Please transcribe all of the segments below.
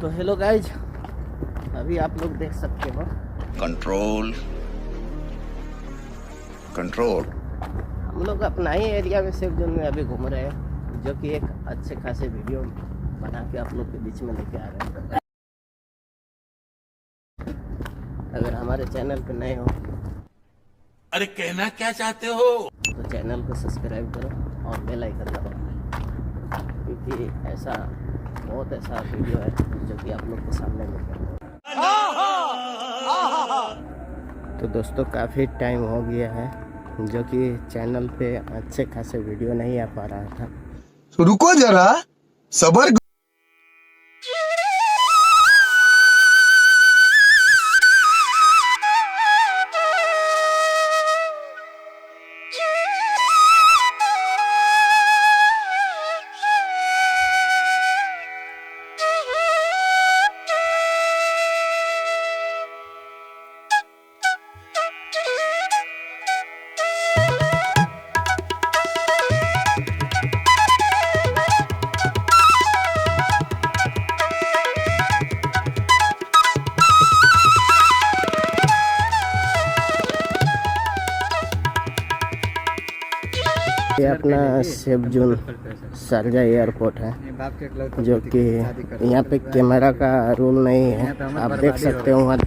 तो hello guys, अभी आप लोग देख सकते हो कंट्रोल कंट्रोल हम लोग अपना ही एरिया में सेफ जोन में अभी घूम रहे हैं, जो कि एक अच्छे खासे वीडियो बना के आप लोग के बीच में लेके आ रहे हैं। अगर हमारे चैनल पे नए हो, अरे कहना क्या चाहते हो, तो चैनल को सब्सक्राइब करो और बेल आइकन दबाओ, क्योंकि बहुत ऐसा वीडियो है जो कि आप लोग के सामने लेके तो दोस्तों काफ़ी टाइम हो गया है जो कि चैनल पे अच्छे खासे वीडियो नहीं आ पा रहा था। रुको जरा सबर। ये अपना सेफ जोन शारजा एयरपोर्ट है, जो कि यहाँ पे कैमरा का रूल नहीं है। आप देख सकते हो वहाँ,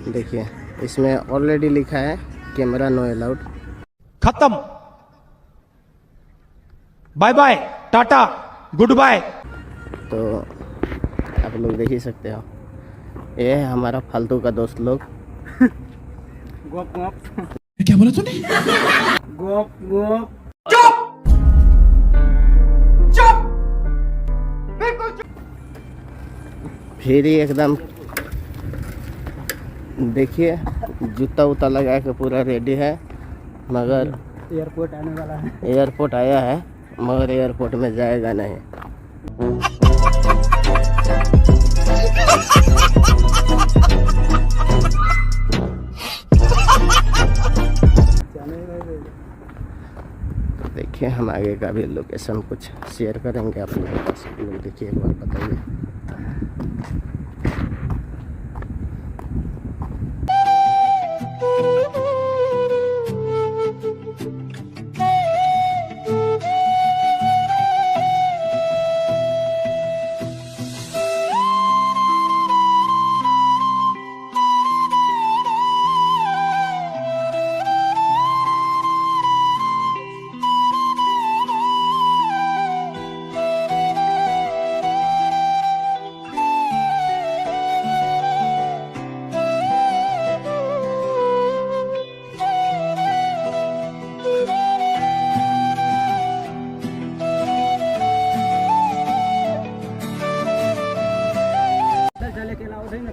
देखिए इसमें ऑलरेडी लिखा है कैमरा नो अलाउड। खत्म, bye bye, tata, goodbye. तो आप लोग देख ही सकते हो, ये है हमारा फालतू का दोस्त लोग। क्या बोला तूने? फिर ही एकदम देखिए जूता उता लगा के पूरा रेडी है, मगर एयरपोर्ट आने वाला है। एयरपोर्ट आया है मगर एयरपोर्ट में जाएगा नहीं। तो देखिए हम आगे का भी लोकेशन कुछ शेयर करेंगे आप लोगों के पास, लोग देखिए एक बार बताइए।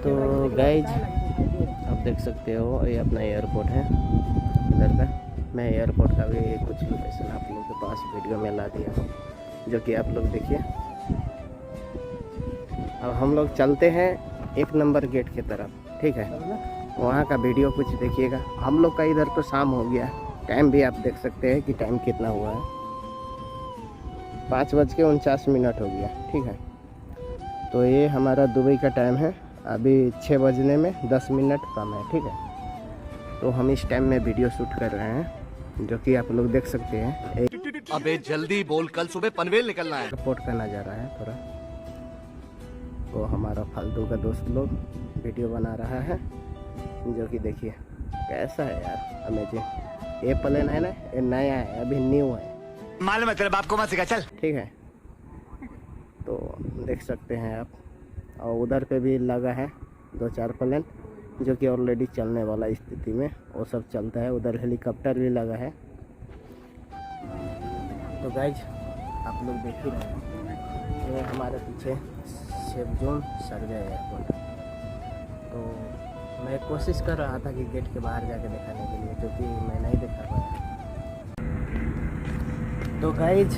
तो गाइज आप देख सकते हो ये अपना एयरपोर्ट है इधर का। मैं एयरपोर्ट का भी कुछ लोकेशन आप लोगों के पास वीडियो में ला दिया हूँ, जो कि आप लोग देखिए। अब हम लोग चलते हैं 1 नंबर गेट की तरफ, ठीक है? वहाँ का वीडियो कुछ देखिएगा। हम लोग का इधर तो शाम हो गया, टाइम भी आप देख सकते हैं कि टाइम कितना हुआ है, 5:49 हो गया, ठीक है? तो ये हमारा दुबई का टाइम है, अभी 6 बजने में 10 मिनट कम है, ठीक है? तो हम इस टाइम में वीडियो शूट कर रहे हैं, जो कि आप लोग देख सकते हैं। अबे जल्दी बोल, कल सुबह पनवेल निकलना है। एयरपोर्ट का नज़ारा है थोड़ा। तो हमारा फालतू का दोस्त लोग वीडियो बना रहा है, जो कि देखिए कैसा है यार, अमेजिंग। ये प्लेन है ना, ये नया है, अभी न्यू है, मालूम है तेरे बाप को मत सिखा, चल। ठीक है? तो देख सकते हैं आप। और उधर पे भी लगा है 2-4 प्लेन, जो कि ऑलरेडी चलने वाला स्थिति में वो सब चलता है। उधर हेलीकॉप्टर भी लगा है। तो गाइज आप लोग देख ही रहे हैं, ये हमारे पीछे सेफ जोन शारजा एयरपोर्ट। तो मैं कोशिश कर रहा था कि गेट के बाहर जाके दिखाने के लिए, जो कि मैं नहीं दिखा पाया। तो गाइज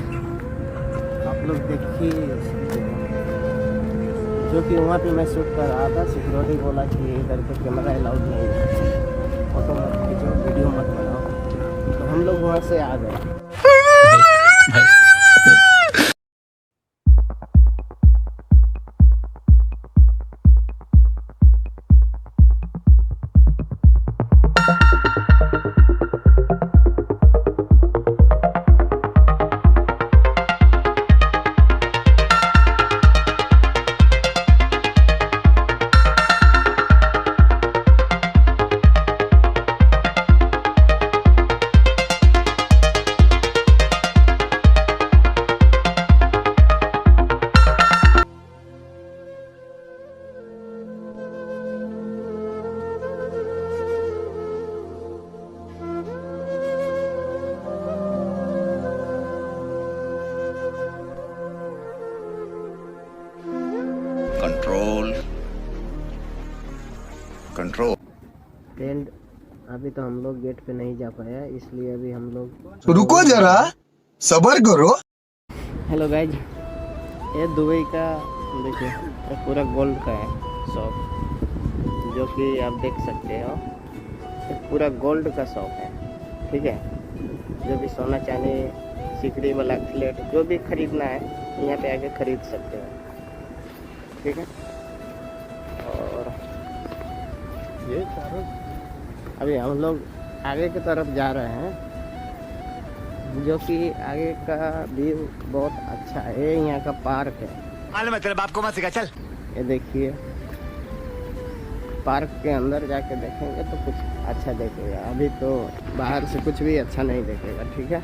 आप लोग देखिए, जो कि वहाँ पे मैं शूट कर रहा था, सिक्योरिटी बोला कि इधर पे कैमरा अलाउड नहीं है, फोटो मत खींचो, वीडियो मत बनाओ। तो हम लोग वहाँ से आ गए। कंट्रोल। फ्रेंड अभी तो हम लोग गेट पे नहीं जा पाए, इसलिए अभी हम लोग रुको जरा, सबर करो। हेलो गाइज, ये दुबई का देखिए ये पूरा गोल्ड का है शॉप, जो कि आप देख सकते हो। ये पूरा गोल्ड का शॉप है, ठीक है। जो भी सोना चांदी सिकड़ी वाला प्लेट जो भी खरीदना है यहाँ पे आके खरीद सकते हो, ठीक है। और ये अभी हम लोग आगे की तरफ जा रहे हैं, जो कि आगे का व्यू बहुत अच्छा है। ये यहाँ का पार्क है, मालूम है तेरे बाप को मत सिखा, चल। ये देखिए पार्क के अंदर जाके देखेंगे तो कुछ अच्छा देखेगा, अभी तो बाहर से कुछ भी अच्छा नहीं देखेगा, ठीक है।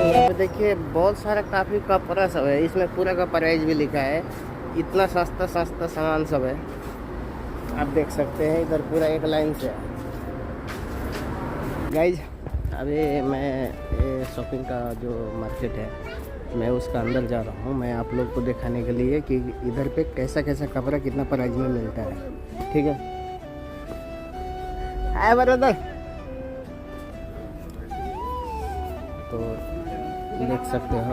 यहाँ पे देखिए बहुत सारा काफ़ी कपड़ा सब है, इसमें पूरा का प्राइस भी लिखा है। इतना सस्ता सस्ता सामान सब है, आप देख सकते हैं। इधर पूरा एक लाइन से है गाइज। अभी मैं ये शॉपिंग का जो मार्केट है, मैं उसका अंदर जा रहा हूँ, मैं आप लोग को दिखाने के लिए कि इधर पे कैसा कैसा कपड़ा कितना प्राइस में मिलता है, ठीक है। आए ब्रदर, तो देख सकते हो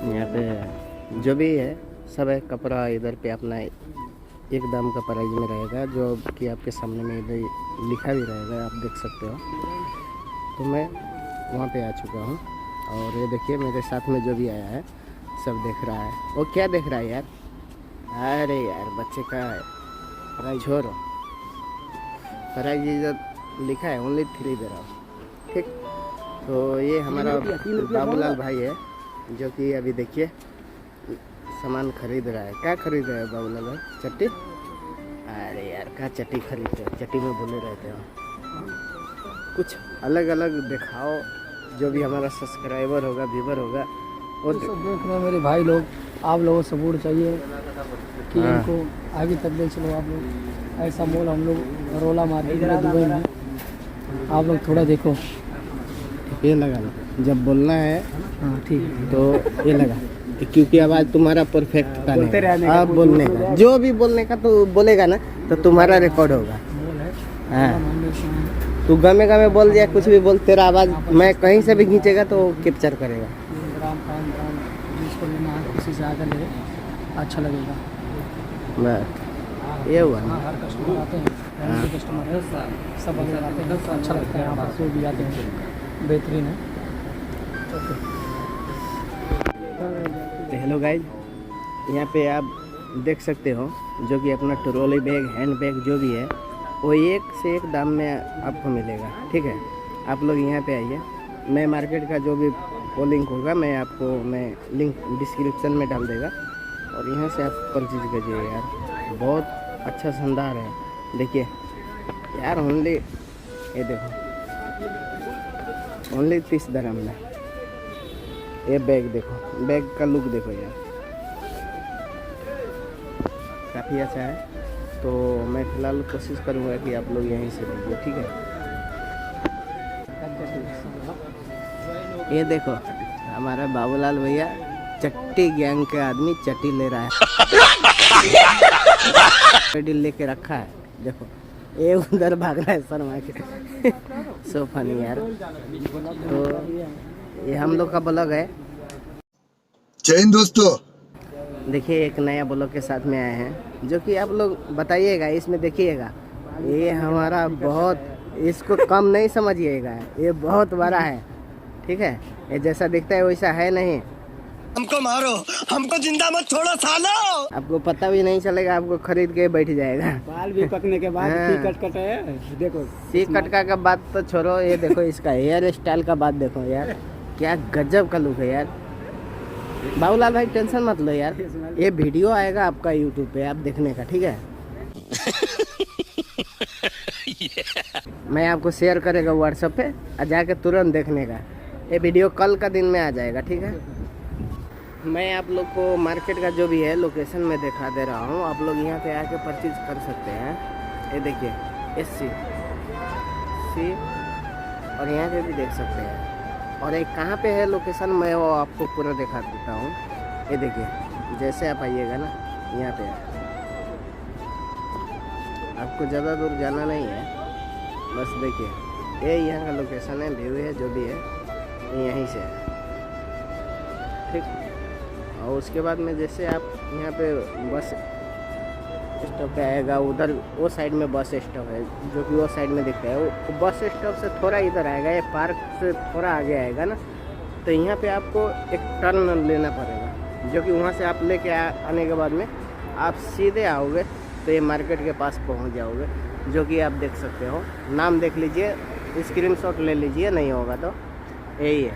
यहाँ पे जो भी है सब है कपड़ा। इधर पे अपना एक दाम का प्राइस में रहेगा, जो कि आपके सामने में इधर लिखा भी रहेगा, आप देख सकते हो। तो मैं वहाँ पे आ चुका हूँ, और ये देखिए मेरे साथ में जो भी आया है सब देख रहा है। वो क्या देख रहा है यार? अरे यार बच्चे का प्राइस छोड़ो, प्राइस जो लिखा है ओनली 3 दे रहा हूँ, ठीक। तो ये हमारा बाबूलाल भाई है, जो कि अभी देखिए सामान खरीद रहा है। क्या खरीद रहा है बाबूलाल भाई? चट्टी? अरे यार क्या चट्टी खरीद रहे, चट्टी में भूले रहते हो। कुछ अलग अलग दिखाओ, जो भी हमारा सब्सक्राइबर होगा, व्यूवर होगा वो सब देख रहे हैं मेरे भाई लोग। आप लोगों को सपोर्ट चाहिए कि इनको आगे तक ले चलो। आप लोग ऐसा मोल हम लोग रोला मार्केट में दुबई में, आप लोग थोड़ा देखो। ये लगा लो, जब बोलना है हाँ ठीक है। तो ये लगा, क्योंकि आवाज़ तुम्हारा परफेक्ट का नहीं, आप बोलने का जो भी बोलने का तो बोलेगा ना, तो तुम्हारा रिकॉर्ड होगा। हाँ, तू गमे गमे बोल दिया, कुछ भी बोल, तेरा आवाज़ मैं कहीं से भी खींचेगा तो कैप्चर करेगा। ग्राम जिसको लेना है किसी से आकर ले, अच्छा लगेगा। बस ये हुआ ना। हाँ, हर कस्टमर आते हैं, कस्टमर है, सब अंदर आते हैं, अच्छा लगता है। यहाँ पर जो भी आते हैं बेहतरीन है। हेलो गाइज, यहाँ पे आप देख सकते हो जो कि अपना ट्रॉली बैग, हैंड बैग जो भी है वो एक से एक दाम में आपको मिलेगा, ठीक है। आप लोग यहाँ पे आइए, मैं मार्केट का जो भी वो लिंक होगा मैं आपको लिंक डिस्क्रिप्शन में डाल देगा, और यहाँ से आप परचेज कीजिए यार। बहुत अच्छा शानदार है, देखिए यार। ओनली ये देखो, ओनली 30 दिरहम में ये बैग देखो, बैग का लुक देखो यार, काफ़ी अच्छा है। तो मैं फ़िलहाल कोशिश करूँगा कि आप लोग यहीं से लीजिए, ठीक है। ये देखो हमारा बाबूलाल भैया चट्टी गैंग के आदमी चट्टी ले रहा है। लेके रखा है, देखो ये उधर भाग रहा है शर्मा के। सो फनी यार। तो ये हम लोग का ब्लॉग है। जय हिंद दोस्तों। देखिए एक नया ब्लॉग के साथ में आए हैं, जो कि आप लोग बताइएगा, इसमें देखिएगा। ये हमारा बहुत, इसको कम नहीं समझिएगा, ये बहुत बड़ा है, ठीक है। ये जैसा दिखता है वैसा है नहीं। हमको मारो, हमको जिंदा मत छोड़ो सालो। आपको पता भी नहीं चलेगा, आपको खरीद के बैठ जाएगा। बाल भी पकने के बाद हाँ। सी कट है, देखो सी कटका का बात तो छोड़ो, ये देखो इसका हेयर स्टाइल का बात देखो यार, क्या गजब का लुक है यार। बाबूलाल भाई टेंशन मत लो यार, ये वीडियो आएगा आपका यूट्यूब पे, आप देखने का, ठीक है। मैं आपको शेयर करेगा व्हाट्सएप पे, और जाके तुरंत देखने का। ये वीडियो कल का दिन में आ जाएगा, ठीक है। मैं आप लोग को मार्केट का जो भी है लोकेशन में दिखा दे रहा हूँ, आप लोग यहाँ पे आके परचेज कर सकते हैं। ये देखिए SC और यहाँ पे भी देख सकते हैं, और एक कहाँ पे है लोकेशन, मैं वो आपको पूरा दिखा देता हूँ। ये देखिए, जैसे आप आइएगा ना, यहाँ पे है। आपको ज़्यादा दूर जाना नहीं है, बस देखिए ये यहाँ का लोकेशन है, व्यू है, जो भी है ये यहीं से है, ठीक। और उसके बाद में जैसे आप यहाँ पे बस स्टॉप पे आएगा, उधर वो साइड में बस स्टॉप है, जो कि वो साइड में दिखता है। वो बस स्टॉप से थोड़ा इधर आएगा, ये पार्क से थोड़ा आगे आएगा ना, तो यहाँ पे आपको एक टर्न लेना पड़ेगा, जो कि वहाँ से आप लेके आने के बाद में आप सीधे आओगे तो ये मार्केट के पास पहुँच जाओगे, जो कि आप देख सकते हो। नाम देख लीजिए, स्क्रीनशॉट ले लीजिए, नहीं होगा तो यही है,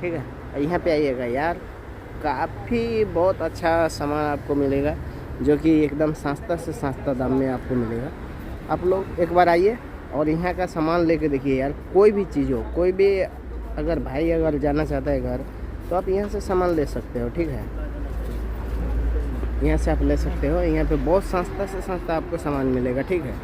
ठीक है। यहाँ पे आइएगा यार, काफ़ी बहुत अच्छा सामान आपको मिलेगा, जो कि एकदम सस्ता से सस्ता दाम में आपको मिलेगा। आप लोग एक बार आइए और यहाँ का सामान लेके देखिए यार, कोई भी चीज़ हो, कोई भी अगर भाई अगर जाना चाहता है घर, तो आप यहाँ से सामान ले सकते हो, ठीक है। यहाँ से आप ले सकते हो, यहाँ पे बहुत सस्ता से सस्ता आपको सामान मिलेगा, ठीक है।